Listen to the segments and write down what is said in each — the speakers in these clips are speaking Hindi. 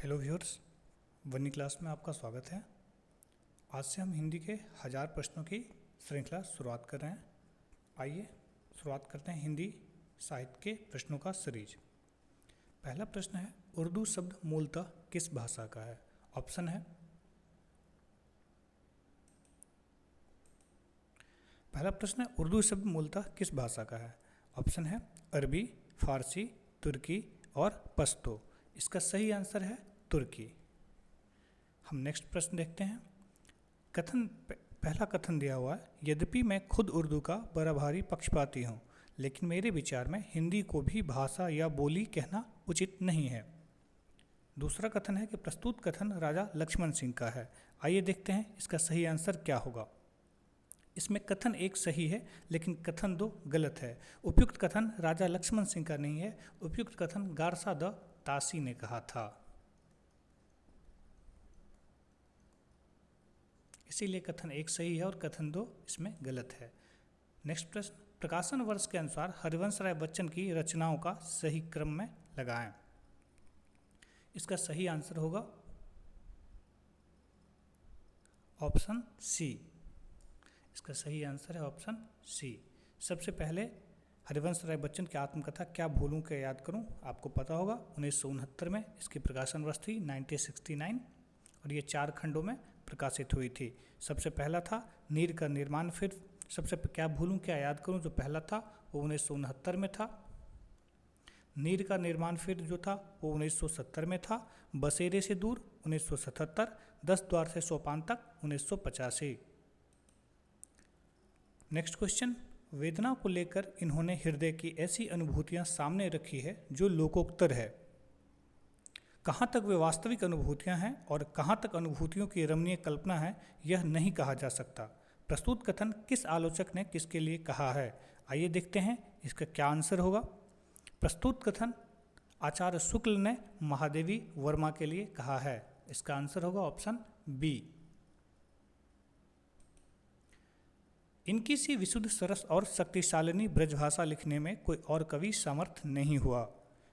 हेलो व्यूअर्स, वनी क्लास में आपका स्वागत है। आज से हम हिंदी के 1000 प्रश्नों की श्रृंखला शुरुआत कर रहे हैं। आइए शुरुआत करते हैं हिंदी साहित्य के प्रश्नों का सीरीज। पहला प्रश्न है, उर्दू शब्द मूलतः किस भाषा का है? ऑप्शन है, पहला प्रश्न है, उर्दू शब्द मूलतः किस भाषा का है? ऑप्शन है अरबी, फारसी, तुर्की और पश्तो। इसका सही आंसर है तुर्की। हम नेक्स्ट प्रश्न देखते हैं। पहला कथन दिया हुआ है, यद्यपि मैं खुद उर्दू का बड़ा भारी पक्षपाती हूँ, लेकिन मेरे विचार में हिंदी को भी भाषा या बोली कहना उचित नहीं है। दूसरा कथन है कि प्रस्तुत कथन राजा लक्ष्मण सिंह का है। आइए देखते हैं इसका सही आंसर क्या होगा। इसमें कथन एक सही है, लेकिन कथन दो गलत है। उपयुक्त कथन राजा लक्ष्मण सिंह का नहीं है, उपयुक्त कथन गारसा द तासी ने कहा था। इसीलिए कथन एक सही है और कथन दो इसमें गलत है। नेक्स्ट प्रश्न, प्रकाशन वर्ष के अनुसार हरिवंश राय बच्चन की रचनाओं का सही क्रम में लगाएं। इसका सही आंसर होगा ऑप्शन सी। इसका सही आंसर है ऑप्शन सी। सबसे पहले हरिवंश राय बच्चन की आत्मकथा क्या भूलूं क्या याद करूं, आपको पता होगा 1969 में इसकी प्रकाशन वर्ष थी 1969 और ये 4 खंडों में प्रकाशित हुई थी। सबसे पहला था नीर का निर्माण, फिर सबसे क्या भूलूं क्या याद करूं जो पहला था वो 1969 में था। नीर का निर्माण फिर जो था वो 1970 में था। बसेरे से दूर 1977, 10 द्वार से सोपान तक 1985। नेक्स्ट क्वेश्चन, वेदना को लेकर इन्होंने हृदय की ऐसी अनुभूतियां सामने रखी है जो लोकोत्तर है। कहाँ तक वे वास्तविक अनुभूतियां हैं और कहाँ तक अनुभूतियों की रमणीय कल्पना है, यह नहीं कहा जा सकता। प्रस्तुत कथन किस आलोचक ने किसके लिए कहा है? आइए देखते हैं इसका क्या आंसर होगा। प्रस्तुत कथन आचार्य शुक्ल ने महादेवी वर्मा के लिए कहा है। इसका आंसर होगा ऑप्शन बी। इनकी सी विशुद्ध सरस और शक्तिशालिनी ब्रजभाषा लिखने में कोई और कवि समर्थ नहीं हुआ।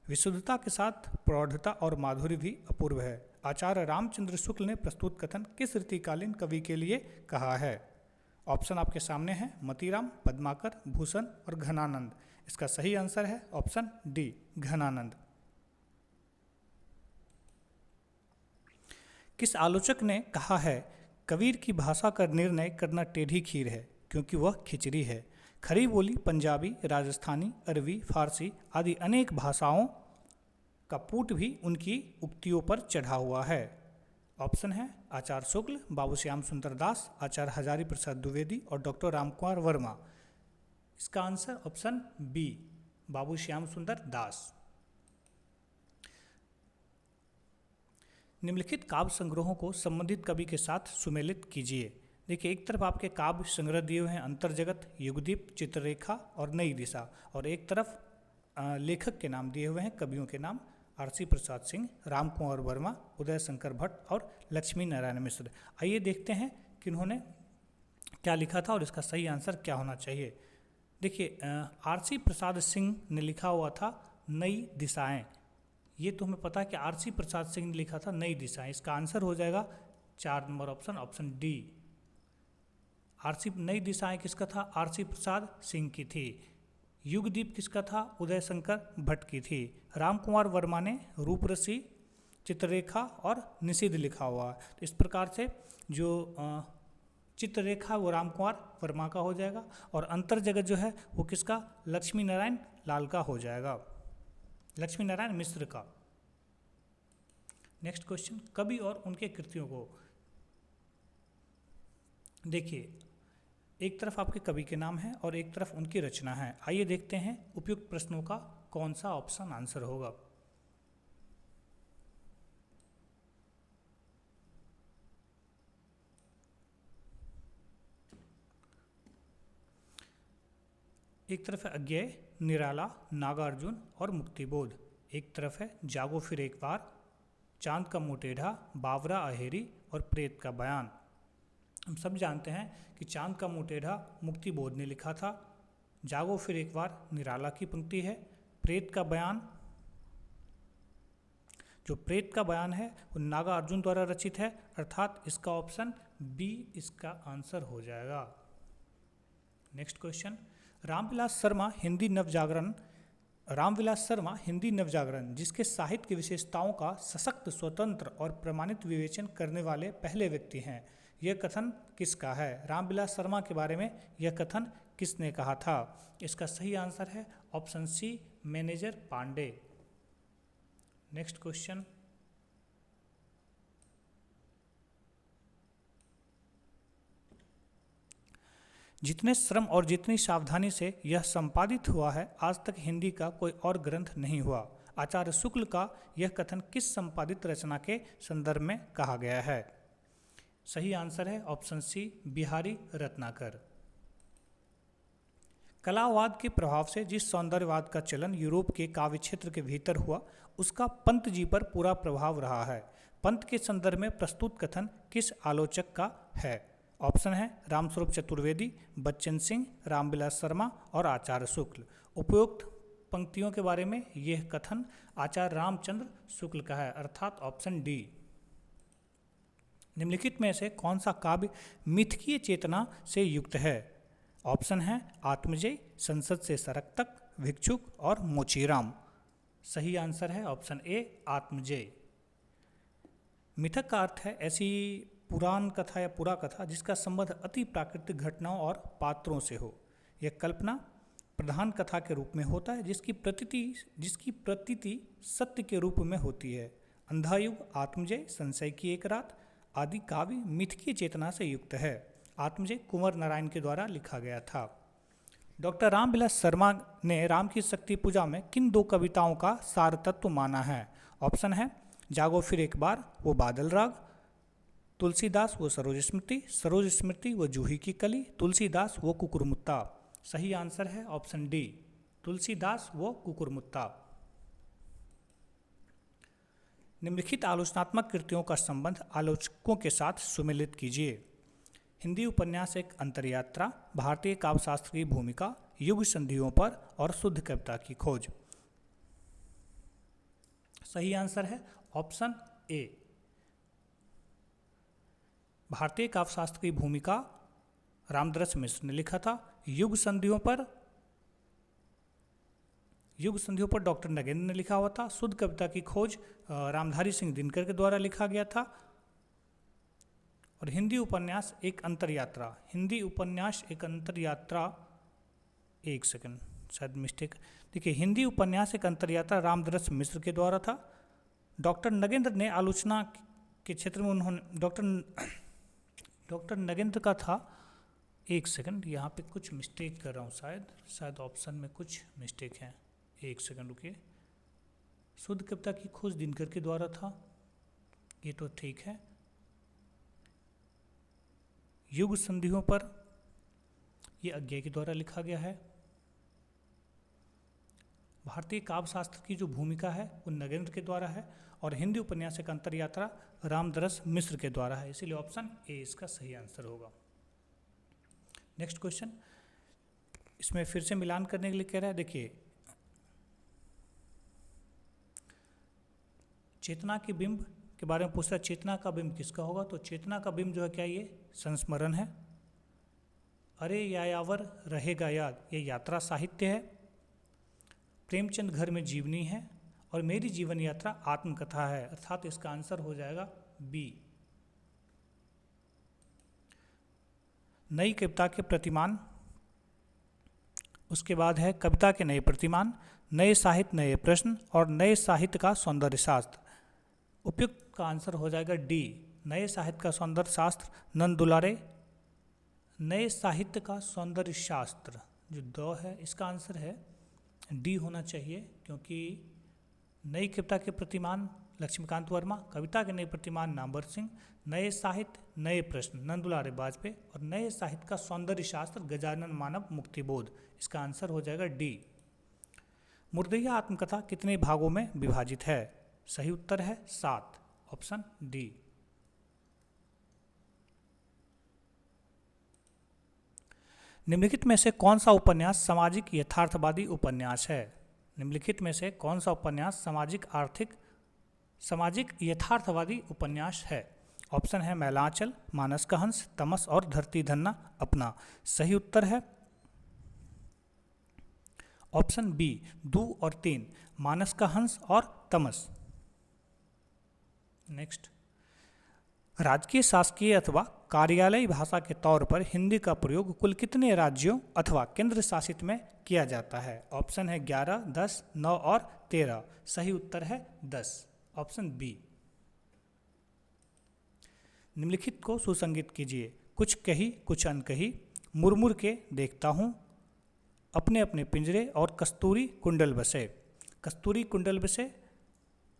विशुद्धता के साथ प्रौढ़ता और माधुर्य भी अपूर्व है। आचार्य रामचंद्र शुक्ल ने प्रस्तुत कथन किस रीतिकालीन कवि के लिए कहा है? ऑप्शन आपके सामने है, मतीराम, पद्माकर, भूषण और घनानंद। इसका सही आंसर है ऑप्शन डी, घनानंद। किस आलोचक ने कहा है, कबीर की भाषा का निर्णय करना टेढ़ी खीर है क्योंकि वह खिचड़ी है। खरी बोली पंजाबी, राजस्थानी, अरबी, फारसी आदि अनेक भाषाओं का पुट भी उनकी उक्तियों पर चढ़ा हुआ है। ऑप्शन है आचार्य शुक्ल, बाबू श्याम सुंदर दास, आचार्य हजारी प्रसाद द्विवेदी और डॉक्टर रामकुमार वर्मा। इसका आंसर ऑप्शन बी, बाबू श्याम सुंदर दास। निम्नलिखित काव्य संग्रहों को संबंधित कवि के साथ सुमेलित कीजिए। देखिए, एक तरफ आपके काव्य संग्रह दिए हुए हैं, अंतर्जगत, युगदीप, चित्ररेखा और नई दिशा, और एक तरफ लेखक के नाम दिए हुए हैं, कवियों के नाम आरसी प्रसाद सिंह, रामकुमार वर्मा, उदय शंकर भट्ट और लक्ष्मी नारायण मिश्र। आइए देखते हैं कि उन्होंने क्या लिखा था और इसका सही आंसर क्या होना चाहिए। देखिए, आरसी प्रसाद सिंह ने लिखा हुआ था नई दिशाएं। ये तो हमें पता है कि आरसी प्रसाद सिंह ने लिखा था नई दिशाएं। इसका आंसर हो जाएगा 4 नंबर ऑप्शन, ऑप्शन डी। नई दिशाएं किसका था? आरसी प्रसाद सिंह की थी। युगदीप किसका था? उदय शंकर भट्ट की थी। रामकुमार वर्मा ने रूपरसी, चित्ररेखा और निषिद्ध लिखा हुआ। तो इस प्रकार से जो चित्ररेखा वो रामकुमार वर्मा का हो जाएगा और अंतर्जगत जो है वो किसका? लक्ष्मी नारायण लाल का हो जाएगा, लक्ष्मी नारायण मिश्र का। नेक्स्ट क्वेश्चन, कवि और उनके कृतियों को देखिए, एक तरफ आपके कवि के नाम है और एक तरफ उनकी रचना है। आइए देखते हैं उपयुक्त प्रश्नों का कौन सा ऑप्शन आंसर होगा। एक तरफ है अज्ञेय, निराला, नागार्जुन और मुक्तिबोध। एक तरफ है जागो फिर एक बार, चांद का मुँह टेढ़ा, बावरा अहेरी और प्रेत का बयान। हम सब जानते हैं कि चांद का मुँह टेढ़ा मुक्तिबोध ने लिखा था। जागो फिर एक बार निराला की पंक्ति है। प्रेत का बयान जो प्रेत का बयान है वो नागार्जुन द्वारा रचित है, अर्थात इसका ऑप्शन बी इसका आंसर हो जाएगा। नेक्स्ट क्वेश्चन, रामविलास शर्मा हिंदी नवजागरण जिसके साहित्य की विशेषताओं का सशक्त, स्वतंत्र और प्रमाणित विवेचन करने वाले पहले व्यक्ति हैं, यह कथन किसका है? रामविलास शर्मा के बारे में यह कथन किसने कहा था? इसका सही आंसर है option C, manager Pandey. Next question, जितने श्रम और जितनी सावधानी से यह संपादित हुआ है, आज तक हिंदी का कोई और ग्रंथ नहीं हुआ। आचार्य शुक्ल का यह कथन किस संपादित रचना के संदर्भ में कहा गया है? सही आंसर है ऑप्शन सी, बिहारी रत्नाकर। कलावाद के प्रभाव से जिस सौंदर्यवाद का चलन यूरोप के काव्य क्षेत्र के भीतर हुआ, उसका पंत जी पर पूरा प्रभाव रहा है। पंत के संदर्भ में प्रस्तुत कथन किस आलोचक का है? ऑप्शन है रामस्वरूप चतुर्वेदी, बच्चन सिंह, रामविलास शर्मा और आचार्य शुक्ल। उपयुक्त पंक्तियों के बारे में यह कथन आचार्य रामचंद्र शुक्ल का है, अर्थात ऑप्शन डी। निम्नलिखित में से कौन सा काव्य मिथकीय चेतना से युक्त है? ऑप्शन है आत्मजय, संसद से सड़क तक, भिक्षुक और मोचीराम। सही आंसर है ऑप्शन ए, आत्मजय। मिथक का अर्थ है ऐसी पुराण कथा या पुरा कथा जिसका संबंध अति प्राकृतिक घटनाओं और पात्रों से हो। यह कल्पना प्रधान कथा के रूप में होता है जिसकी प्रतीति सत्य के रूप में होती है। अंधा युग, आत्मजय, संशय की एक रात आदि काव्य मिथकीय चेतना से युक्त है। आत्मजय कुंवर नारायण के द्वारा लिखा गया था। डॉक्टर रामविलास शर्मा ने राम की शक्ति पूजा में किन दो कविताओं का सार तत्व माना है? ऑप्शन है जागो फिर एक बार वो बादल राग, तुलसीदास वो सरोज स्मृति वो जूही की कली, तुलसीदास वो कुकुरमुत्ता। सही आंसर है ऑप्शन डी, तुलसीदास वो कुकुरमुत्ता। निम्नलिखित आलोचनात्मक कृतियों का संबंध आलोचकों के साथ सुमेलित कीजिए। हिंदी उपन्यास एक अंतरयात्रा, भारतीय काव्यशास्त्र की भूमिका, युग संधियों पर और शुद्ध कविता की खोज। सही आंसर है ऑप्शन ए, भारतीय काव्यशास्त्र की भूमिका रामदरस मिश्र ने लिखा था। युग संधियों पर डॉक्टर नगेंद्र ने लिखा हुआ था। शुद्ध कविता की खोज रामधारी सिंह दिनकर के द्वारा लिखा गया था। और हिंदी उपन्यास एक अंतरयात्रा, एक सेकंड शायद मिस्टेक, देखिए हिंदी उपन्यास एक अंतरयात्रा रामदरस मिश्र के द्वारा था। डॉक्टर नगेंद्र ने आलोचना के क्षेत्र में उन्होंने डॉक्टर नगेंद्र का था, एक सेकंड यहाँ पे कुछ मिस्टेक कर रहा हूँ, शायद ऑप्शन में कुछ मिस्टेक है, एक सेकंड रुकिए। शुद्ध कविता की खोज दिनकर के द्वारा था, ये तो ठीक है। युग संधियों पर ये अज्ञेय के द्वारा लिखा गया है। भारतीय काव्यशास्त्र की जो भूमिका है वो नगेंद्र के द्वारा है और हिंदी उपन्यास एक अंतरयात्रा रामदरस मिश्र के द्वारा है, इसीलिए ऑप्शन ए इसका सही आंसर होगा। नेक्स्ट क्वेश्चन, इसमें फिर से मिलान करने के लिए कह रहा है, देखिए चेतना के बिंब के बारे में पूछ रहा है, चेतना का बिंब किसका होगा? तो चेतना का बिंब जो है क्या, ये संस्मरण है। अरे यायावर रहेगा याद, ये यात्रा साहित्य है। प्रेमचंद घर में जीवनी है और मेरी जीवन यात्रा आत्मकथा है, अर्थात इसका आंसर हो जाएगा बी। नई कविता के प्रतिमान, उसके बाद है कविता के नए प्रतिमान, नए साहित्य नए प्रश्न और नए साहित्य का सौंदर्य शास्त्र। उपयुक्त का आंसर हो जाएगा डी, नए साहित्य का सौंदर्य शास्त्र नंद दुलारे। नए साहित्य का सौंदर्य शास्त्र जो दो है, इसका आंसर है डी होना चाहिए, क्योंकि नई कविता के प्रतिमान लक्ष्मीकांत वर्मा, कविता के नए प्रतिमान नामवर सिंह, नए साहित्य नए प्रश्न नंद दुलारे बाजपेयी और नए साहित्य का सौंदर्य शास्त्र गजानन मानव मुक्तिबोध। इसका आंसर हो जाएगा डी। मुर्दैया आत्मकथा कितने भागों में विभाजित है? सही उत्तर है 7, ऑप्शन डी। निम्नलिखित में से कौन सा उपन्यास सामाजिक यथार्थवादी उपन्यास है? निम्नलिखित में से कौन सा उपन्यास सामाजिक आर्थिक सामाजिक यथार्थवादी उपन्यास है? ऑप्शन है मैलांचल, मानस का हंस, तमस और धरती धन्ना अपना। सही उत्तर है ऑप्शन बी 2 और 3, मानस का हंस और तमस। नेक्स्ट, राजकीय, शासकीय अथवा कार्यालयी भाषा के तौर पर हिंदी का प्रयोग कुल कितने राज्यों अथवा केंद्र शासित में किया जाता है? ऑप्शन है 11, 10, 9 और 13। सही उत्तर है 10, ऑप्शन बी। निम्नलिखित को सुसंगत कीजिए। कुछ कही कुछ अनकही, मुरमुर के देखता हूँ, अपने अपने पिंजरे और कस्तूरी कुंडल बसे। कस्तूरी कुंडल बसे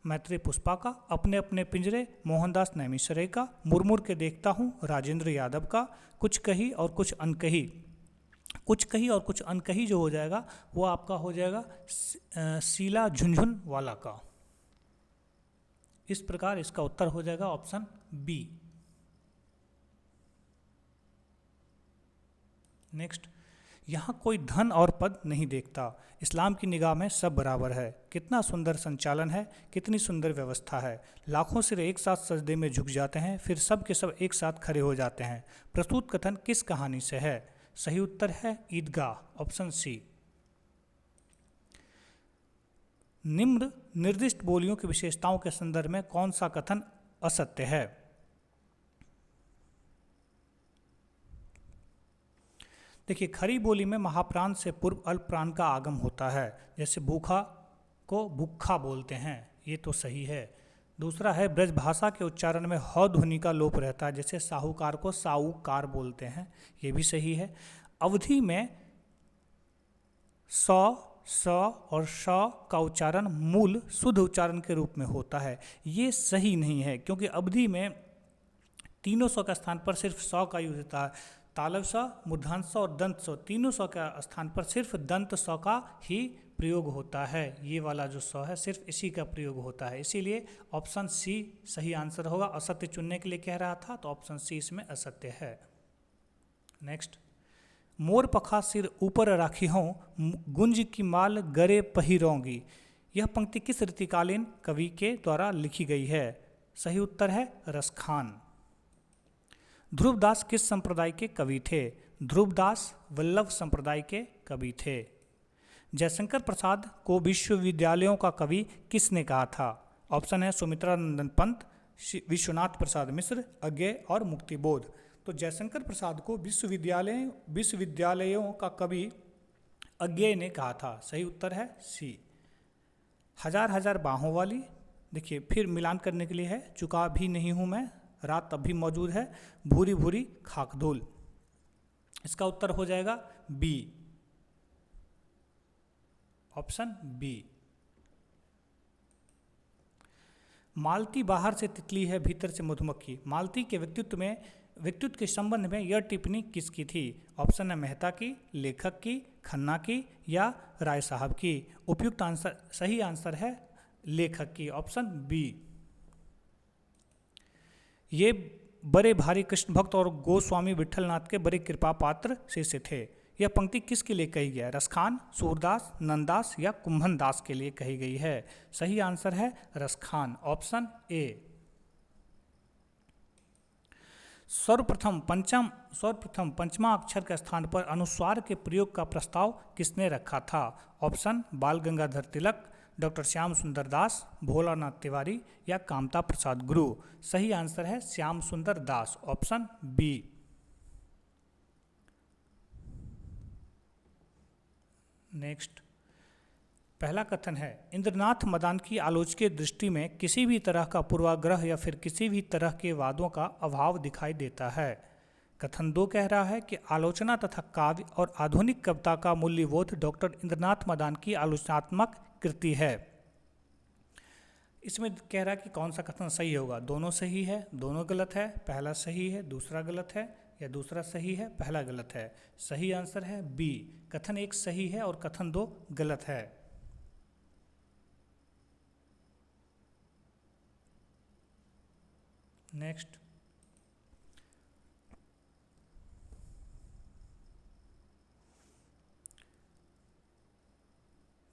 मैत्री पुष्पा का, अपने अपने पिंजरे मोहनदास नैमिषारण्य का, मुरमुर के देखता हूँ राजेंद्र यादव का, कुछ कही और कुछ अनकही। कुछ कही और कुछ अनकही जो हो जाएगा वो आपका हो जाएगा शीला झुनझुनवाला का। इस प्रकार इसका उत्तर हो जाएगा ऑप्शन बी। नेक्स्ट, यहाँ कोई धन और पद नहीं देखता, इस्लाम की निगाह में सब बराबर है। कितना सुंदर संचालन है, कितनी सुंदर व्यवस्था है। लाखों सिर एक साथ सजदे में झुक जाते हैं, फिर सब के सब एक साथ खड़े हो जाते हैं। प्रस्तुत कथन किस कहानी से है? सही उत्तर है ईदगाह, ऑप्शन सी। निम्न निर्दिष्ट बोलियों की विशेषताओं के संदर्भ में कौन सा कथन असत्य है? देखिए, खरी बोली में महाप्राण से पूर्व अल्प प्राण का आगम होता है, जैसे भूखा को भूखा बोलते हैं, ये तो सही है। दूसरा है ब्रज भाषा के उच्चारण में ह ध्वनि का लोप रहता है, जैसे साहूकार को साहूकार बोलते हैं, ये भी सही है। अवधि में स और श का उच्चारण मूल शुद्ध उच्चारण के रूप में होता है, ये सही नहीं है, क्योंकि अवधि में तीनों स का स्थान पर सिर्फ स का यूज होता है। तालव स, मूर्धांश स और दंत स, तीनों स का स्थान पर सिर्फ दंत स का ही प्रयोग होता है। ये वाला जो स है सिर्फ इसी का प्रयोग होता है, इसीलिए ऑप्शन सी सही आंसर होगा। असत्य चुनने के लिए कह रहा था तो ऑप्शन सी इसमें असत्य है। नेक्स्ट, मोर पखा सिर ऊपर राखी हूँ, गुंज की माल गरे पहिरोंगी। यह पंक्ति किस ऋतुकालीन कवि के द्वारा लिखी गई है? सही उत्तर है रसखान। ध्रुवदास किस संप्रदाय के कवि थे? ध्रुवदास वल्लभ संप्रदाय के कवि थे। जयशंकर प्रसाद को विश्वविद्यालयों का कवि किसने कहा था? ऑप्शन है सुमित्रा नंदन पंत, विश्वनाथ प्रसाद मिश्र, अज्ञेय और मुक्तिबोध। तो जयशंकर प्रसाद को विश्वविद्यालयों का कवि अज्ञेय ने कहा था। सही उत्तर है सी। हजार हजार बाहों वाली, देखिए फिर मिलान करने के लिए है, चुका भी नहीं हूँ मैं, रात अब भी मौजूद है, भूरी भूरी खाकधूल। इसका उत्तर हो जाएगा बी, ऑप्शन बी। मालती बाहर से तितली है, भीतर से मधुमक्खी। मालती के व्यक्तित्व के संबंध में यह टिप्पणी किसकी थी? ऑप्शन है मेहता की, लेखक की, खन्ना की या राय साहब की। उपयुक्त आंसर, सही आंसर है लेखक की, ऑप्शन बी। ये बड़े भारी कृष्ण भक्त और गोस्वामी विठलनाथ के बड़े कृपा पात्र शिष्य थे। यह पंक्ति किसके लिए कही गई है? रसखान, सूरदास, नंददास या कुंभन दास के लिए कही गई है। सही आंसर है रसखान, ऑप्शन ए। सर्वप्रथम पंचमा अक्षर के स्थान पर अनुस्वार के प्रयोग का प्रस्ताव किसने रखा था? ऑप्शन बाल गंगाधर तिलक, डॉक्टर श्याम सुंदर दास, भोलानाथ तिवारी या कामता प्रसाद गुरु। सही आंसर है श्याम सुंदर दास, ऑप्शन बी। नेक्स्ट, पहला कथन है इंद्रनाथ मदान की आलोचकीय दृष्टि में किसी भी तरह का पूर्वाग्रह या फिर किसी भी तरह के वादों का अभाव दिखाई देता है। कथन 2 कह रहा है कि आलोचना तथा काव्य और आधुनिक कविता का मूल्यबोध डॉक्टर इंद्रनाथ मदान की आलोचनात्मक कृति है। इसमें कह रहा है कि कौन सा कथन सही होगा? दोनों सही है, दोनों गलत है, पहला सही है दूसरा गलत है, या दूसरा सही है पहला गलत है। सही आंसर है बी, कथन 1 सही है और कथन 2 गलत है। नेक्स्ट,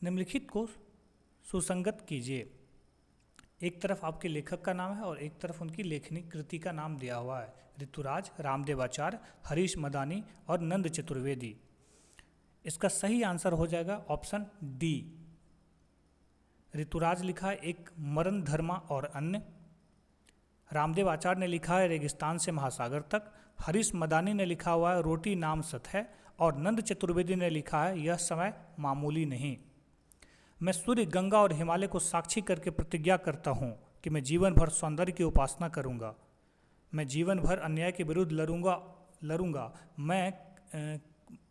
निम्नलिखित को सुसंगत कीजिए। एक तरफ आपके लेखक का नाम है और एक तरफ उनकी लेखनी कृति का नाम दिया हुआ है। ऋतुराज, रामदेवाचार्य, हरीश मदानी और नंद चतुर्वेदी। इसका सही आंसर हो जाएगा ऑप्शन डी। ऋतुराज लिखा है एक मरण धर्मा और अन्य। रामदेव आचार्य ने लिखा है रेगिस्तान से महासागर तक। हरीश मदानी ने लिखा हुआ है रोटी नाम सत है। और नंद चतुर्वेदी ने लिखा है यह समय मामूली नहीं। मैं सूर्य, गंगा और हिमालय को साक्षी करके प्रतिज्ञा करता हूँ कि मैं जीवन भर सौंदर्य की उपासना करूँगा। मैं जीवन भर अन्याय के विरुद्ध लड़ूंगा।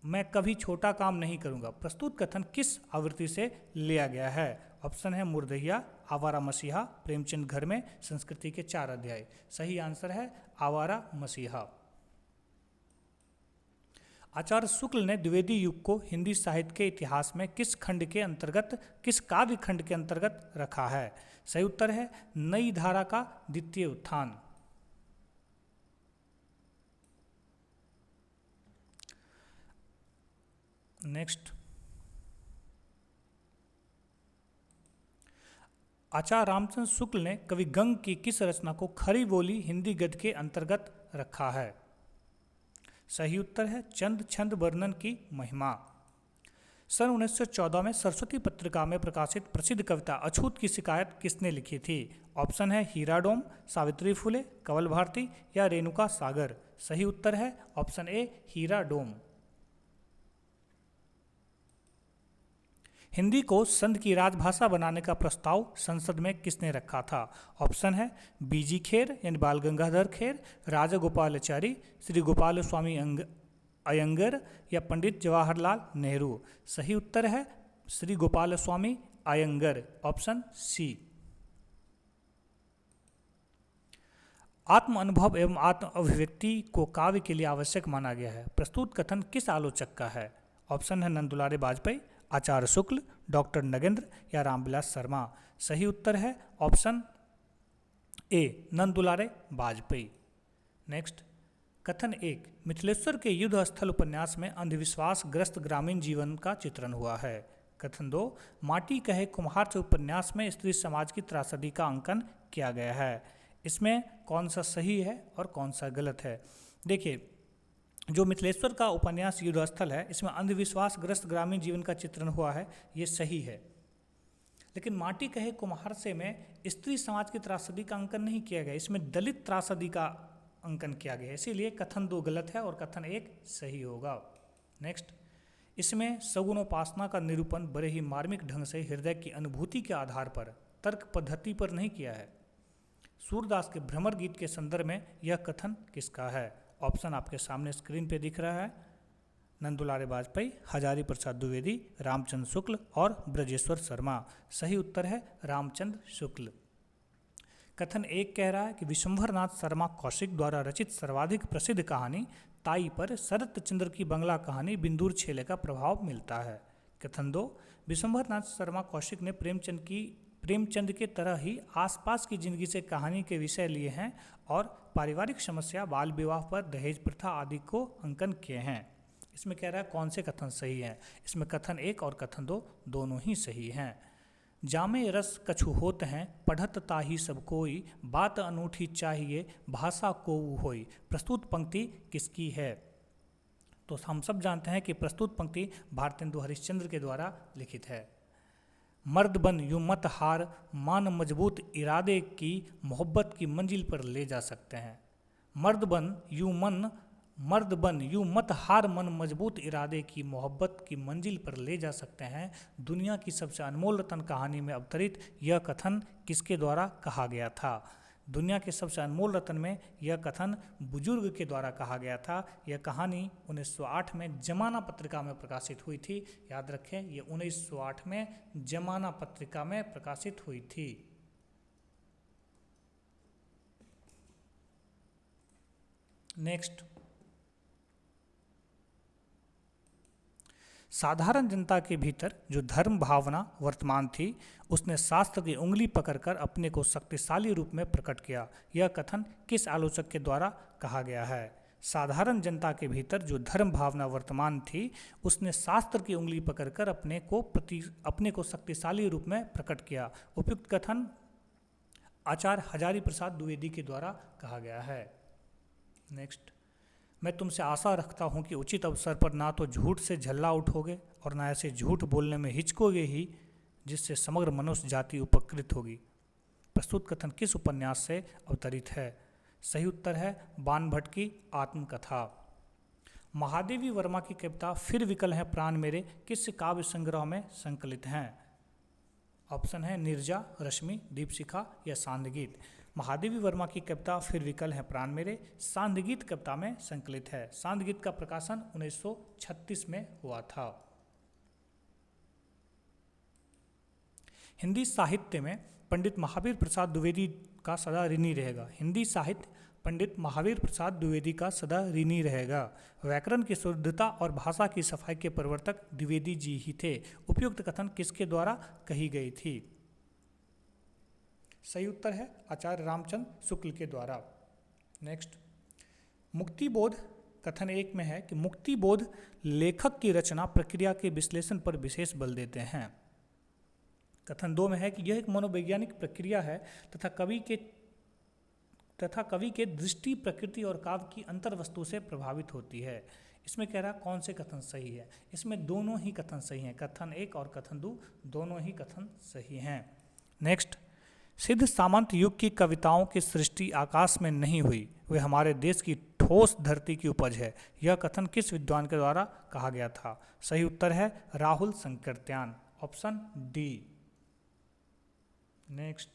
मैं कभी छोटा काम नहीं करूँगा। प्रस्तुत कथन किस आवृत्ति से लिया गया है? ऑप्शन है मुर्दहिया, आवारा मसीहा, प्रेमचंद घर में, संस्कृति के 4 अध्याय। सही आंसर है आवारा मसीहा। आचार्य शुक्ल ने द्विवेदी युग को हिंदी साहित्य के इतिहास में किस काव्य खंड के अंतर्गत रखा है? सही उत्तर है नई धारा का द्वितीय उत्थान। नेक्स्ट, आचार्य रामचंद्र शुक्ल ने कवि गंग की किस रचना को खरी बोली हिंदी गद्य के अंतर्गत रखा है? सही उत्तर है चंद छंद वर्णन की महिमा। सन 1914 में सरस्वती पत्रिका में प्रकाशित प्रसिद्ध कविता अछूत की शिकायत किसने लिखी थी? ऑप्शन है हीरा डोम, सावित्री फुले, कंवल भारती या रेणुका सागर। सही उत्तर है ऑप्शन ए हीरा डोम। हिंदी को संघ की राजभाषा बनाने का प्रस्ताव संसद में किसने रखा था? ऑप्शन है बीजी खेर यानी बाल गंगाधर खेर, राजगोपालाचारी, श्री गोपाल स्वामी अयंगर या पंडित जवाहरलाल नेहरू। सही उत्तर है श्री गोपाल स्वामी अयंगर, ऑप्शन सी। आत्म अनुभव एवं आत्म अभिव्यक्ति को काव्य के लिए आवश्यक माना गया है। प्रस्तुत कथन किस आलोचक का है? ऑप्शन है नंदुलारे वाजपेयी, आचार्य शुक्ल, डॉक्टर नगेंद्र या रामविलास शर्मा। सही उत्तर है ऑप्शन ए नंदुलारे वाजपेयी। नेक्स्ट, कथन 1, मिथिलेश्वर के युद्ध स्थल उपन्यास में अंधविश्वास ग्रस्त ग्रामीण जीवन का चित्रण हुआ है। कथन 2, माटी कहे कुम्हार से उपन्यास में स्त्री समाज की त्रासदी का अंकन किया गया है। इसमें कौन सा सही है और कौन सा गलत है? देखिए, जो मिथिलेश्वर का उपन्यास युद्ध स्थल है, इसमें अंधविश्वास ग्रस्त ग्रामीण जीवन का चित्रण हुआ है, ये सही है। लेकिन माटी कहे कुम्हार से में स्त्री समाज की त्रासदी का अंकन नहीं किया गया, इसमें दलित त्रासदी का अंकन किया गया है। इसीलिए कथन 2 गलत है और कथन 1 सही होगा। नेक्स्ट, इसमें सगुणोपासना का निरूपण बड़े ही मार्मिक ढंग से हृदय की अनुभूति के आधार पर तर्क पद्धति पर नहीं किया है। सूरदास के भ्रमर गीत के संदर्भ में यह कथन किसका है? ऑप्शन आपके सामने स्क्रीन पे दिख रहा है। नंदुलारे वाजपेयी, हजारी प्रसाद द्विवेदी, रामचंद्र शुक्ल और ब्रजेश्वर शर्मा। सही उत्तर है रामचंद्र शुक्ल। कथन 1 कह रहा है कि विशंभरनाथ शर्मा कौशिक द्वारा रचित सर्वाधिक प्रसिद्ध कहानी ताई पर शरत चंद्र की बंगला कहानी बिंदुर छेले का प्रभाव मिलता है। कथन 2, विशंभरनाथ शर्मा कौशिक ने प्रेमचंद के तरह ही आसपास की जिंदगी से कहानी के विषय लिए हैं और पारिवारिक समस्या, बाल विवाह पर दहेज प्रथा आदि को अंकन किए हैं। इसमें कह रहा है कौन से कथन सही हैं? इसमें कथन 1 और कथन 2 दोनों ही सही हैं। जामे रस कछु होत हैं, पढ़त ताही सब कोई, बात अनूठी चाहिए, भाषा को होई। प्रस्तुत पंक्ति किसकी है? तो हम सब जानते हैं कि प्रस्तुत पंक्ति भारतेंदु हरिश्चंद्र के द्वारा लिखित है। मर्द बन यूं मत हार, मान मजबूत इरादे की, मोहब्बत की मंजिल पर ले जा सकते हैं। मर्द बन यूं मत हार, मन मजबूत इरादे की, मोहब्बत की मंजिल पर ले जा सकते हैं। दुनिया की सबसे अनमोल रत्न कहानी में अवतरित यह कथन किसके द्वारा कहा गया था? दुनिया के सबसे अनमोल रत्न में यह कथन बुजुर्ग के द्वारा कहा गया था। यह कहानी 1908 में जमाना पत्रिका में प्रकाशित हुई थी। याद रखें, ये 1908 में जमाना पत्रिका में प्रकाशित हुई थी। नेक्स्ट, साधारण जनता के भीतर जो धर्म भावना वर्तमान थी, उसने शास्त्र की उंगली पकड़कर अपने को शक्तिशाली रूप में प्रकट किया। यह कथन किस आलोचक के द्वारा कहा गया है? साधारण जनता के भीतर जो धर्म भावना वर्तमान थी, उसने शास्त्र की उंगली पकड़कर अपने को शक्तिशाली रूप में प्रकट किया। उपयुक्त कथन आचार्य हजारी प्रसाद द्विवेदी के द्वारा कहा गया है। नेक्स्ट, मैं तुमसे आशा रखता हूँ कि उचित अवसर पर ना तो झूठ से झल्ला उठोगे और ना ऐसे झूठ बोलने में हिचकोगे ही जिससे समग्र मनुष्य जाति उपकृत होगी। प्रस्तुत कथन किस उपन्यास से अवतरित है? सही उत्तर है बाणभट्ट की आत्मकथा। महादेवी वर्मा की कविता फिर विकल है प्राण मेरे किस काव्य संग्रह में संकलित हैं? ऑप्शन है नीरजा, रश्मि, दीपशिखा या सांदगीत। महादेवी वर्मा की कविता फिर विकल है प्राण मेरे सांदगीत कविता में संकलित है। सांदगीत का प्रकाशन 1936 में हुआ था। हिंदी साहित्य में पंडित महावीर प्रसाद द्विवेदी का सदा ऋणी रहेगा। हिंदी साहित्य पंडित महावीर प्रसाद द्विवेदी का सदा ऋणी रहेगा। व्याकरण की शुद्धता और भाषा की सफाई के प्रवर्तक द्विवेदी जी ही थे। उपयुक्त कथन किसके द्वारा कही गई थी? सही उत्तर है आचार्य रामचंद्र शुक्ल के द्वारा। नेक्स्ट, मुक्तिबोध कथन 1 में है कि मुक्तिबोध लेखक की रचना प्रक्रिया के विश्लेषण पर विशेष बल देते हैं। कथन 2 में है कि यह एक मनोवैज्ञानिक प्रक्रिया है तथा कवि के दृष्टि, प्रकृति और काव्य की अंतर वस्तु से प्रभावित होती है। इसमें कह रहा कौन से कथन सही है? इसमें दोनों ही कथन सही हैं। कथन 1 और कथन 2 दोनों ही कथन सही हैं। नेक्स्ट, सिद्ध सामंत युग की कविताओं की सृष्टि आकाश में नहीं हुई, वे हमारे देश की ठोस धरती की उपज है। यह कथन किस विद्वान के द्वारा कहा गया था? सही उत्तर है राहुल संकीर्त्यान, ऑप्शन डी। नेक्स्ट,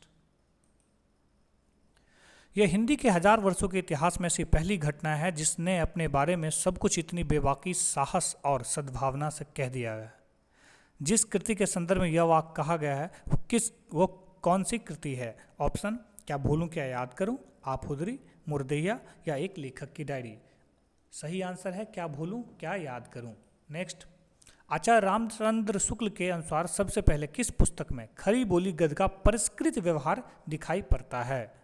यह हिंदी के 1000 वर्षों के इतिहास में से पहली घटना है जिसने अपने बारे में सब कुछ इतनी बेबाकी, साहस और सद्भावना से कह दिया है। जिस कृति के संदर्भ में यह वाक्य कहा गया है वो कौन सी कृति है? ऑप्शन, क्या भूलूं क्या याद करूं, आफुदरी, मुर्दैया या एक लेखक की डायरी। सही आंसर है क्या भूलूं क्या याद करूं। नेक्स्ट, आचार्य रामचंद्र शुक्ल के अनुसार सबसे पहले किस पुस्तक में खरी बोली गद्य का परिष्कृत व्यवहार दिखाई पड़ता है?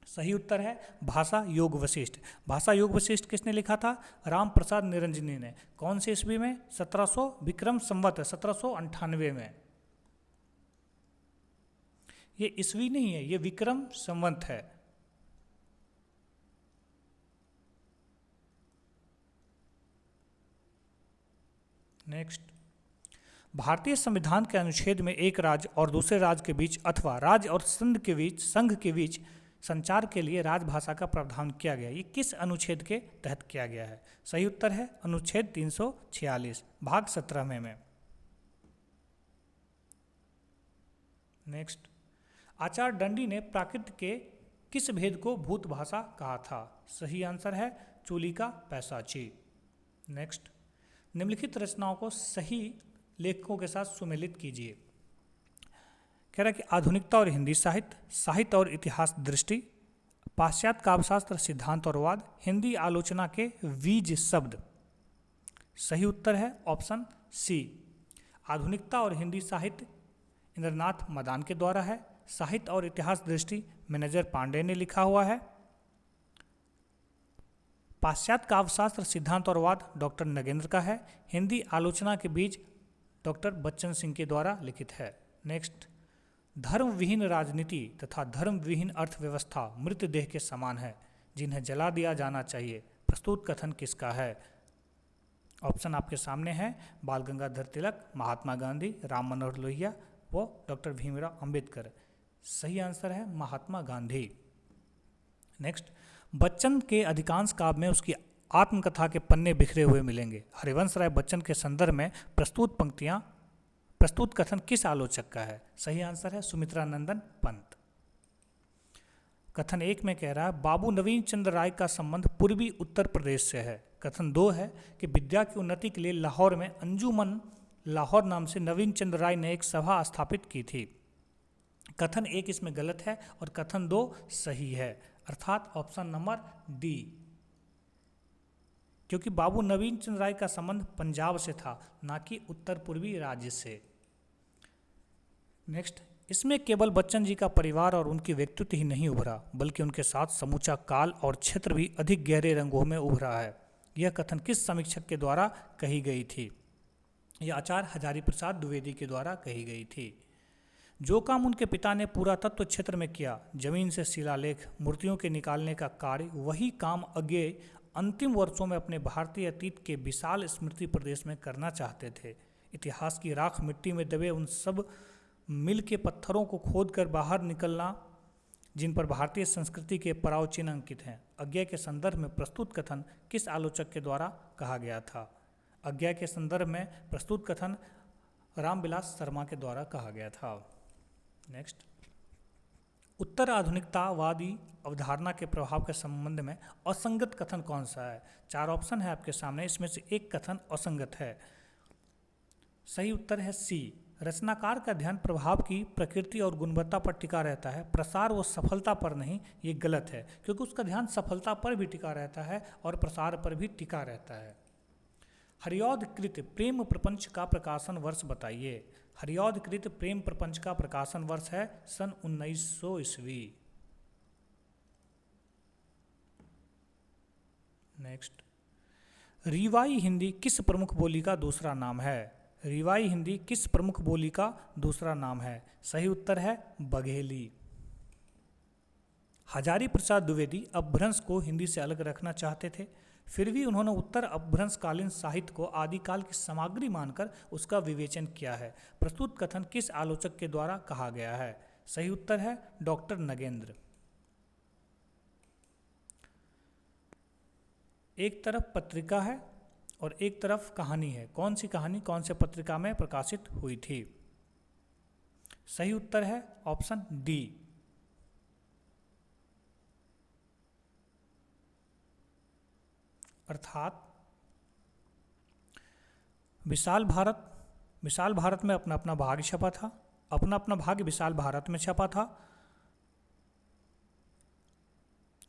सही उत्तर है भाषा योग वशिष्ठ। भाषा योग वशिष्ठ किसने लिखा था? राम प्रसाद निरंजनी ने। कौन से ईस्वी में? 1700 विक्रम संवत 1798 में। ये ईस्वी नहीं है, ये विक्रम संवत है। नेक्स्ट, भारतीय संविधान के अनुच्छेद में एक राज्य और दूसरे राज्य के बीच अथवा राज्य और संघ के बीच संचार के लिए राजभाषा का प्रावधान किया गया। ये किस अनुच्छेद के तहत किया गया है? सही उत्तर है अनुच्छेद 346 भाग 17 में। नेक्स्ट, आचार्य दंडी ने प्राकृत के किस भेद को भूत भाषा कहा था? सही आंसर है चूलिका पैसाची। नेक्स्ट, निम्नलिखित रचनाओं को सही लेखकों के साथ सुमेलित कीजिए। कह रहा है कि आधुनिकता और हिंदी साहित्य, साहित्य और इतिहास दृष्टि, पाश्चात्य काव्यशास्त्र सिद्धांत और वाद, हिंदी आलोचना के बीज शब्द। सही उत्तर है ऑप्शन सी। आधुनिकता और हिंदी साहित्य इंद्रनाथ मदान के द्वारा है। साहित्य और इतिहास दृष्टि मैनेजर पांडे ने लिखा हुआ है। पाश्चात्य काव्यशास्त्र सिद्धांत और वाद डॉक्टर नगेंद्र का है। हिंदी आलोचना के बीज डॉक्टर बच्चन सिंह के द्वारा लिखित है। नेक्स्ट, धर्म विहीन राजनीति तथा धर्म विहीन अर्थव्यवस्था मृतदेह के समान है जिन्हें जला दिया जाना चाहिए। प्रस्तुत कथन किसका है? ऑप्शन आपके सामने है बाल गंगाधर तिलक, महात्मा गांधी, राम मनोहर लोहिया व डॉक्टर भीमराव अंबेडकर। सही आंसर है महात्मा गांधी। नेक्स्ट, बच्चन के अधिकांश काव्य में उसकी आत्मकथा के पन्ने बिखरे हुए मिलेंगे। हरिवंश राय बच्चन के संदर्भ में प्रस्तुत कथन किस आलोचक का है? सही आंसर है सुमित्रा नंदन पंत। कथन 1 में कह रहा है बाबू नवीन चंद्र राय का संबंध पूर्वी उत्तर प्रदेश से है। कथन 2 है कि विद्या की उन्नति के लिए लाहौर में अंजुमन लाहौर नाम से नवीन चंद्र राय ने एक सभा स्थापित की थी। कथन 1 इसमें गलत है और कथन 2 सही है, अर्थात ऑप्शन नंबर डी, क्योंकि बाबू नवीन चंद्र राय का संबंध पंजाब से था, ना कि उत्तर पूर्वी राज्य से। नेक्स्ट, इसमें केवल बच्चन जी का परिवार और उनकी व्यक्तित्व ही नहीं उभरा, बल्कि उनके साथ समूचा काल और क्षेत्र भी अधिक गहरे रंगों में उभरा है। यह कथन किस समीक्षक के द्वारा कही गई थी? यह आचार्य हजारी प्रसाद द्विवेदी के द्वारा कही गई थी। जो काम उनके पिता ने पुरातत्व क्षेत्र में किया, जमीन से शिलालेख, मूर्तियों के निकालने का कार्य, वही काम आगे अंतिम वर्षों में अपने भारतीय अतीत के विशाल स्मृति प्रदेश में करना चाहते थे। इतिहास की राख मिट्टी में दबे उन सब मिल के पत्थरों को खोद कर बाहर निकलना जिन पर भारतीय संस्कृति के पराव चिन्ह अंकित हैं। अज्ञा के संदर्भ में प्रस्तुत कथन किस आलोचक के द्वारा कहा गया था? अज्ञा के संदर्भ में प्रस्तुत कथन रामविलास शर्मा के द्वारा कहा गया था। नेक्स्ट, उत्तर आधुनिकतावादी अवधारणा के प्रभाव के संबंध में असंगत कथन कौन सा है? 4 ऑप्शन है आपके सामने, इसमें से एक कथन असंगत है। सही उत्तर है सी। रचनाकार का ध्यान प्रभाव की प्रकृति और गुणवत्ता पर टिका रहता है, प्रसार व सफलता पर नहीं। ये गलत है, क्योंकि उसका ध्यान सफलता पर भी टिका रहता है और प्रसार पर भी टिका रहता है। हरिऔधकृत प्रेम प्रपंच का प्रकाशन वर्ष बताइए। हरिऔधकृत प्रेम प्रपंच का प्रकाशन वर्ष है सन 1900 ईस्वी। नेक्स्ट, रीवाई हिंदी किस प्रमुख बोली का दूसरा नाम है? रीवाई हिंदी किस प्रमुख बोली का दूसरा नाम है? सही उत्तर है बघेली। हजारी प्रसाद द्विवेदी अपभ्रंश को हिंदी से अलग रखना चाहते थे, फिर भी उन्होंने उत्तर अपभ्रंशकालीन साहित्य को आदिकाल की सामग्री मानकर उसका विवेचन किया है। प्रस्तुत कथन किस आलोचक के द्वारा कहा गया है? सही उत्तर है डॉक्टर नगेंद्र। एक तरफ पत्रिका है और एक तरफ कहानी है। कौन सी कहानी कौन से पत्रिका में प्रकाशित हुई थी? सही उत्तर है ऑप्शन डी। अर्थात विशाल भारत में अपना अपना भाग छपा था, अपना अपना भाग विशाल भारत में छपा था।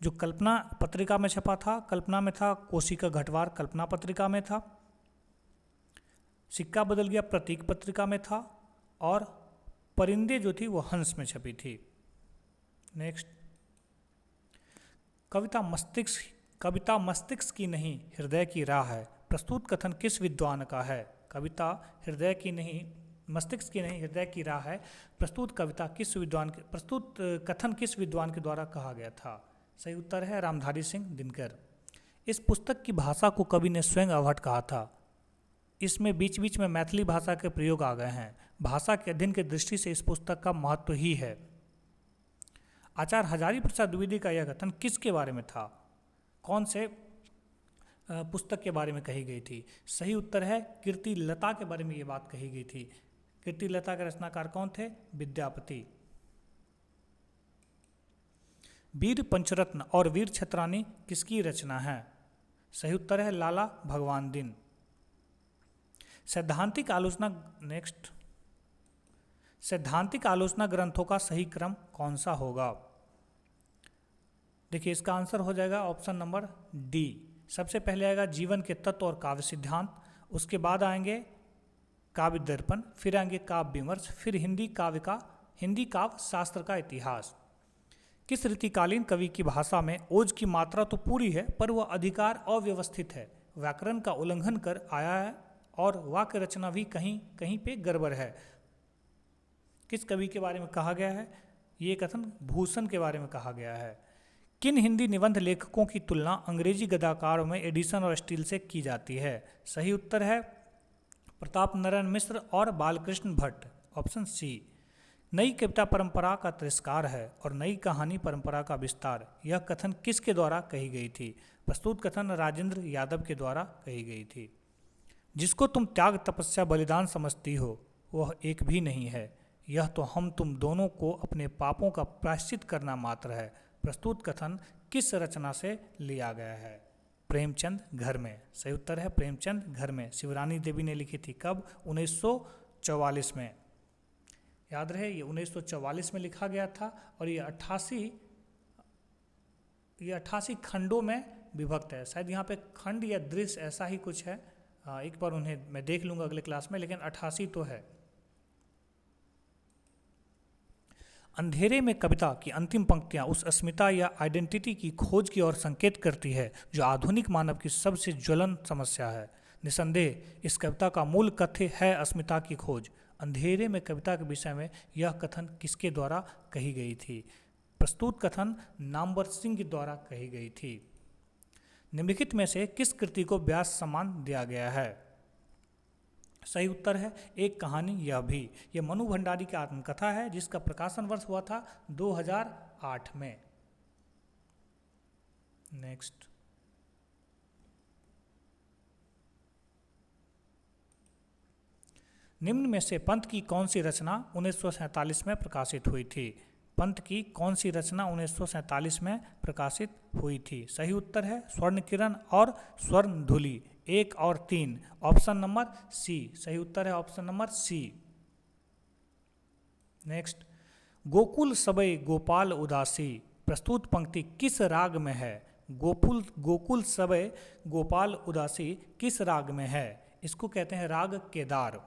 जो कल्पना पत्रिका में छपा था, कल्पना में था कोसी का घटवार, कल्पना पत्रिका में था। सिक्का बदल गया प्रतीक पत्रिका में था, और परिंदे जो थी वो हंस में छपी थी। नेक्स्ट, कविता मस्तिष्क की नहीं हृदय की राह है। प्रस्तुत कथन किस विद्वान का है? कविता हृदय की नहीं, मस्तिष्क की नहीं, हृदय की राह है। प्रस्तुत कथन किस विद्वान के द्वारा कहा गया था? सही उत्तर है रामधारी सिंह दिनकर। इस पुस्तक की भाषा को कवि ने स्वयं अवहट कहा था। इसमें बीच बीच में मैथिली भाषा के प्रयोग आ गए हैं। भाषा के अध्ययन की दृष्टि से इस पुस्तक का महत्व ही है। आचार्य हजारी प्रसाद द्विवेदी का यह कथन किसके बारे में था? कौन से पुस्तक के बारे में कही गई थी? सही उत्तर है कीर्ति लता के बारे में ये बात कही गई थी। कीर्ति लता के रचनाकार कौन थे? विद्यापति। वीर पंचरत्न और वीर छत्रानी किसकी रचना है? सही उत्तर है लाला भगवान दिन। सैद्धांतिक आलोचना ग्रंथों का सही क्रम कौन सा होगा? देखिए, इसका आंसर हो जाएगा ऑप्शन नंबर डी। सबसे पहले आएगा जीवन के तत्व और काव्य सिद्धांत, उसके बाद आएंगे काव्य दर्पण, फिर आएंगे काव्य विमर्श, फिर हिंदी काव्य शास्त्र का इतिहास। किस रीतिकालीन कवि की भाषा में ओज की मात्रा तो पूरी है, पर वह अधिकार अव्यवस्थित है, व्याकरण का उल्लंघन कर आया है और वाक्य रचना भी कहीं कहीं पे गड़बड़ है? किस कवि के बारे में कहा गया है? ये कथन भूषण के बारे में कहा गया है। किन हिंदी निबंध लेखकों की तुलना अंग्रेजी गद्यकारों में एडिसन और स्टील से की जाती है? सही उत्तर है प्रताप नारायण मिश्र और बालकृष्ण भट्ट, ऑप्शन सी। नई कविता परंपरा का तिरस्कार है और नई कहानी परंपरा का विस्तार, यह कथन किसके द्वारा कही गई थी? प्रस्तुत कथन राजेंद्र यादव के द्वारा कही गई थी। जिसको तुम त्याग तपस्या बलिदान समझती हो वह एक भी नहीं है, यह तो हम तुम दोनों को अपने पापों का प्रायश्चित करना मात्र है। प्रस्तुत कथन किस रचना से लिया गया है? प्रेमचंद घर में। सही उत्तर है प्रेमचंद घर में। शिवरानी देवी ने लिखी थी कब? 1944 में। याद रहे, ये 1944 में लिखा गया था और ये 88 खंडों में विभक्त है। शायद यहाँ पे खंड या दृश्य ऐसा ही कुछ है, एक बार उन्हें मैं देख लूँगा अगले क्लास में, लेकिन 88 तो है। अंधेरे में कविता की अंतिम पंक्तियाँ उस अस्मिता या आइडेंटिटी की खोज की ओर संकेत करती है जो आधुनिक मानव की सबसे ज्वलन समस्या है। निसंदेह इस कविता का मूल कथ्य है अस्मिता की खोज। अंधेरे में कविता के विषय में यह कथन किसके द्वारा कही गई थी? प्रस्तुत कथन नामवर सिंह के द्वारा कही गई थी। निम्नलिखित में से किस कृति को व्यास सम्मान दिया गया है? सही उत्तर है एक कहानी यह भी। यह मनु भंडारी की आत्मकथा है जिसका प्रकाशन वर्ष हुआ था 2008 में। नेक्स्ट, निम्न में से पंत की कौन सी रचना 1947 में प्रकाशित हुई थी? पंत की कौन सी रचना 1947 में प्रकाशित हुई थी? सही उत्तर है स्वर्ण किरण और स्वर्ण धुली, 1 और 3, ऑप्शन नंबर सी। सही उत्तर है option number C. Next, Gokul सबई गोपाल उदासी प्रस्तुत पंक्ति किस राग में है? गोकुल सबई गोपाल उदासी किस राग में है? इसको कहते हैं राग केदार।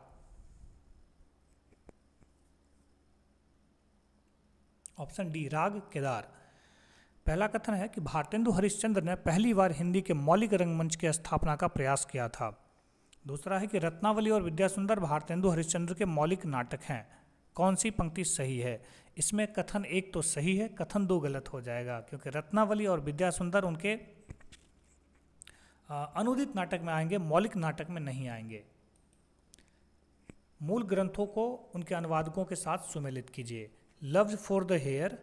ऑप्शन डी राग केदार। पहला कथन है कि भारतेंदु हरिश्चंद्र ने पहली बार हिंदी के मौलिक रंगमंच की स्थापना का प्रयास किया था। दूसरा है कि रत्नावली और विद्यासुंदर भारतेंदु हरिश्चंद्र के मौलिक नाटक हैं। कौन सी पंक्ति सही है? इसमें कथन 1 तो सही है, कथन 2 गलत हो जाएगा क्योंकि रत्नावली और विद्यासुंदर उनके अनुदित नाटक में आएंगे, मौलिक नाटक में नहीं आएंगे। मूल ग्रंथों को उनके अनुवादकों के साथ सुमेलित कीजिए। लव्स फॉर द हेयर,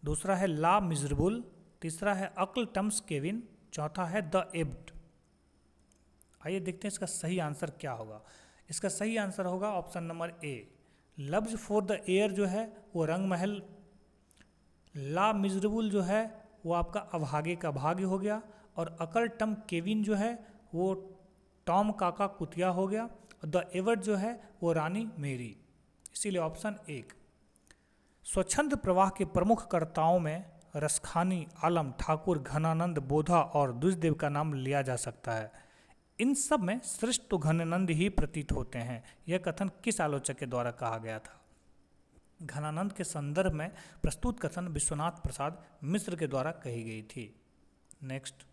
दूसरा है ला मिजरेबल, तीसरा है अक्ल टम्स केविन, चौथा है द एब्ड। आइए देखते हैं इसका सही आंसर क्या होगा। इसका सही आंसर होगा option number A. Loves for the air जो है वो रंग महल, ला मिजरेबल जो है वो आपका अभागे का भाग्य हो गया, और अकल टम केविन जो है वो टॉम काका कुतिया हो गया, और द एवर्ड जो है वो रानी मेरी। इसीलिए ऑप्शन 1। स्वच्छंद प्रवाह के प्रमुख कर्ताओं में रसखानी, आलम, ठाकुर, घनानंद, बोधा और द्विजदेव का नाम लिया जा सकता है। इन सब में श्रेष्ठ तो घनानंद ही प्रतीत होते हैं। यह कथन किस आलोचक के द्वारा कहा गया था? घनानंद के संदर्भ में प्रस्तुत कथन विश्वनाथ प्रसाद मिश्र के द्वारा कही गई थी। नेक्स्ट,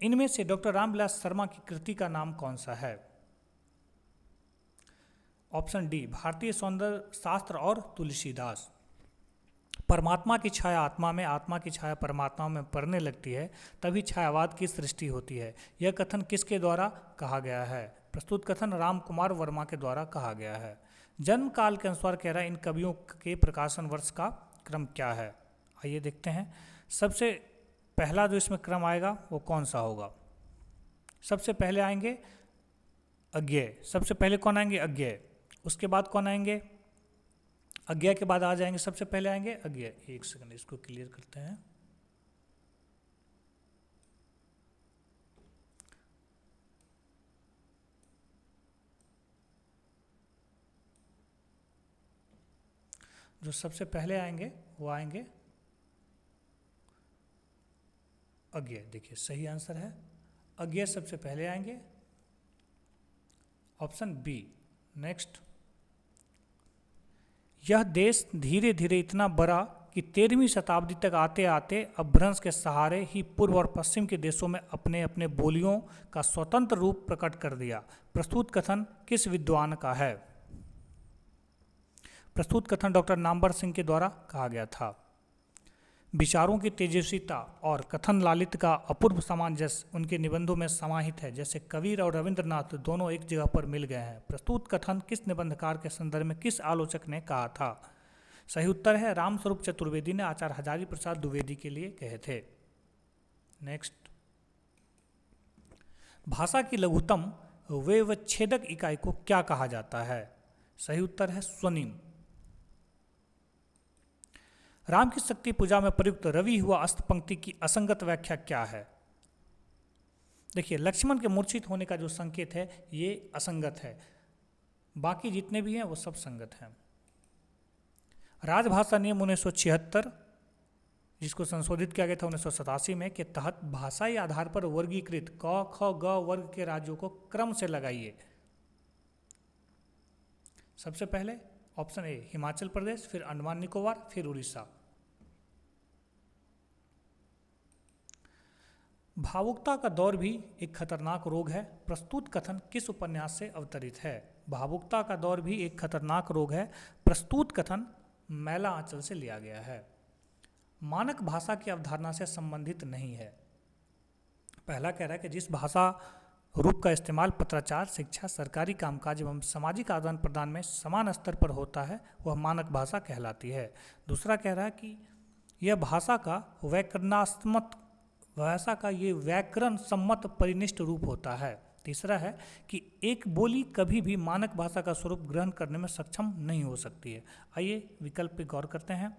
इनमें से डॉक्टर रामविलास शर्मा की कृति का नाम कौन सा है? ऑप्शन डी भारतीय सौंदर्य शास्त्र और तुलसीदास। परमात्मा की छाया आत्मा में, आत्मा की छाया परमात्मा में पड़ने लगती है, तभी छायावाद की सृष्टि होती है। यह कथन किसके द्वारा कहा गया है? प्रस्तुत कथन राम कुमार वर्मा के द्वारा कहा गया है। जन्म काल के अनुसार कह रहा है इन कवियों के प्रकाशन वर्ष का क्रम क्या है? आइए देखते हैं। सबसे पहला जो इसमें क्रम आएगा वो कौन सा होगा? सबसे पहले आएंगे अज्ञेय। सबसे पहले कौन आएंगे? अज्ञेय। उसके बाद कौन आएंगे? अज्ञेय के बाद आ जाएंगे, सबसे पहले आएंगे अज्ञेय। एक सेकंड इसको क्लियर करते हैं। जो सबसे पहले आएंगे वो आएंगे अज्ञेय। देखिए सही आंसर है अज्ञेय, सबसे पहले आएंगे, ऑप्शन बी। नेक्स्ट, यह देश धीरे धीरे इतना बड़ा कि 13वीं शताब्दी तक आते आते अपभ्रंश के सहारे ही पूर्व और पश्चिम के देशों में अपने अपने बोलियों का स्वतंत्र रूप प्रकट कर दिया। प्रस्तुत कथन किस विद्वान का है? प्रस्तुत कथन डॉक्टर नामवर सिंह के द्वारा कहा गया था। विचारों की तेजस्विता और कथन लालित का अपूर्व सामंजस्य उनके निबंधों में समाहित है, जैसे कबीर और रविंद्रनाथ दोनों एक जगह पर मिल गए हैं। प्रस्तुत कथन किस निबंधकार के संदर्भ में किस आलोचक ने कहा था? सही उत्तर है रामस्वरूप चतुर्वेदी ने आचार्य हजारी प्रसाद द्विवेदी के लिए कहे थे। नेक्स्ट, भाषा की लघुतम व्यवच्छेदक इकाई को क्या कहा जाता है? सही उत्तर है स्वनिम। राम की शक्ति पूजा में प्रयुक्त रवि हुआ अस्त पंक्ति की असंगत व्याख्या क्या है? देखिए लक्ष्मण के मूर्छित होने का जो संकेत है ये असंगत है, बाकी जितने भी हैं वो सब संगत हैं। राजभाषा नियम 1976 जिसको संशोधित किया गया था 1987 में के तहत भाषाई आधार पर वर्गीकृत क ख ग वर्ग के राज्यों को क्रम से लगाइए। सबसे पहले ऑप्शन ए हिमाचल प्रदेश, फिर अंडमान निकोबार, फिर उड़ीसा। भावुकता का दौर भी एक खतरनाक रोग है। प्रस्तुत कथन किस उपन्यास से अवतरित है? भावुकता का दौर भी एक खतरनाक रोग है। प्रस्तुत कथन मैला आंचल से लिया गया है। मानक भाषा की अवधारणा से संबंधित नहीं है। पहला कह रहा है कि जिस भाषा रूप का इस्तेमाल पत्राचार, शिक्षा, सरकारी कामकाज एवं सामाजिक आदान प्रदान में समान स्तर पर होता है वह मानक भाषा कहलाती है। दूसरा कह रहा है कि यह भाषा का ये व्याकरण सम्मत परिनिष्ठ रूप होता है। तीसरा है कि एक बोली कभी भी मानक भाषा का स्वरूप ग्रहण करने में सक्षम नहीं हो सकती है। आइए विकल्प पे गौर करते हैं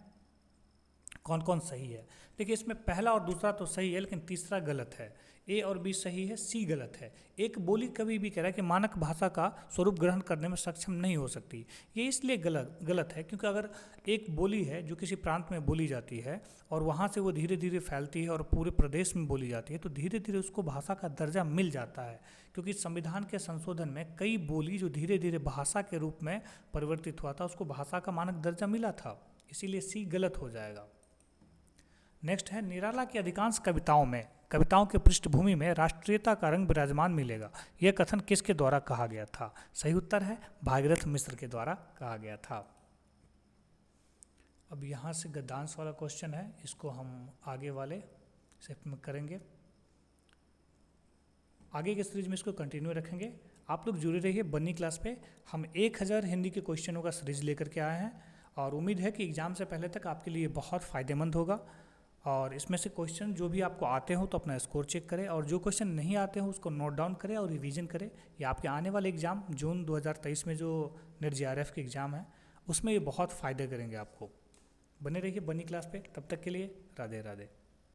कौन कौन सही है। देखिए इसमें पहला और दूसरा तो सही है लेकिन तीसरा गलत है। ए और बी सही है, सी गलत है। एक बोली कभी भी कह रहा है कि मानक भाषा का स्वरूप ग्रहण करने में सक्षम नहीं हो सकती। ये इसलिए गलत है क्योंकि अगर एक बोली है जो किसी प्रांत में बोली जाती है और वहाँ से वो धीरे धीरे फैलती है और पूरे प्रदेश में बोली जाती है तो धीरे धीरे उसको भाषा का दर्जा मिल जाता है। क्योंकि संविधान के संशोधन में कई बोली जो धीरे धीरे भाषा के रूप में परिवर्तित हुआ था उसको भाषा का मानक दर्जा मिला था, इसीलिए सी गलत हो जाएगा। नेक्स्ट है निराला की अधिकांश कविताओं के पृष्ठभूमि में राष्ट्रीयता का रंग विराजमान मिलेगा। यह कथन किसके द्वारा कहा गया था? सही उत्तर है भागीरथ मिश्र के द्वारा कहा गया था। अब यहाँ से गद्यांश वाला क्वेश्चन है, इसको हम आगे वाले सेट में करेंगे। आगे के सीरीज में इसको कंटिन्यू रखेंगे। आप लोग जुड़े रहिए बन्नी क्लास पे। हम 1000 हिंदी के क्वेश्चनों का सीरीज लेकर के आए हैं और उम्मीद है कि एग्ज़ाम से पहले तक आपके लिए बहुत फ़ायदेमंद होगा। और इसमें से क्वेश्चन जो भी आपको आते हो तो अपना स्कोर चेक करें और जो क्वेश्चन नहीं आते हो उसको नोट डाउन करें और रिवीजन करें। ये आपके आने वाले एग्ज़ाम जून 2023 में जो नेट JRF के एग्ज़ाम है उसमें ये बहुत फ़ायदे करेंगे आपको। बने रहिए बन्नी क्लास पे। तब तक के लिए राधे राधे।